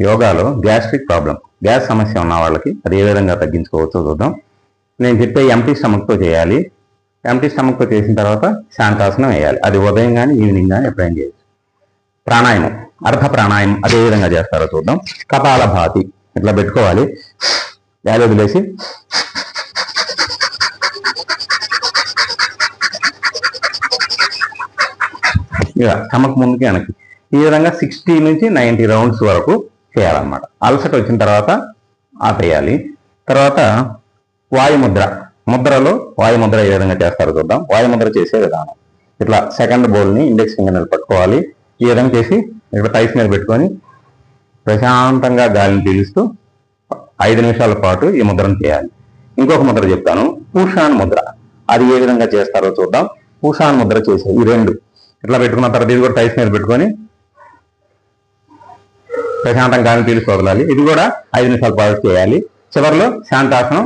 యోగాలో gastric problem, gas సమస్య ఉన్న వాళ్ళకి అది ఏ విధంగా తగ్గించుకోవచ్చో చూద్దాం. నేను చెప్పే ఎంటీ స్టమక్తో చేయాలి. ఎంటీ స్టమక్తో చేసిన తర్వాత శాంతాసనం వేయాలి. అది ఉదయం కానీ ఈవినింగ్ కానీ ఎప్పుడైనా చేయొచ్చు. ప్రాణాయామం, అర్ధ ప్రాణాయామం అదే విధంగా చేస్తారో చూద్దాం. కపాలభాతి ఇట్లా పెట్టుకోవాలి. గాలి వదిలేసి ఇక స్టమక్ ముందుకి వెనక్కి ఈ విధంగా 60 నుంచి 90 రౌండ్స్ వరకు చేయాలన్నమాట. అలసట వచ్చిన తర్వాత ఆపేయాలి. తర్వాత వాయుముద్ర, ముద్రలో వాయుముద్ర ఏ విధంగా చేస్తారో చూద్దాం. వాయుముద్ర చేసే విధానం ఇట్లా సెకండ్ బౌల్ని ఇండెక్స్ ఫింగర్ పట్టుకోవాలి. ఈ విధంగా చేసి ఇక్కడ టైస్ మీద పెట్టుకొని ప్రశాంతంగా గాలిని పీలుస్తూ 5 నిమిషాల పాటు ఈ ముద్రను చేయాలి. ఇంకొక ముద్ర చెప్తాను, పూషాన్ ముద్ర. అది ఏ విధంగా చేస్తారో చూద్దాం. పూషాన్ ముద్ర చేసే ఈ రెండు ఇట్లా పెట్టుకున్న తర్వాత ఇది కూడా టైస్ మీద పెట్టుకొని ప్రశాంతంగా గాలిని పీలుస్తూ వదలాలి. ఇది కూడా 5 నిమిషాల పాటు చేయాలి. చివరిలో శాంతాసనం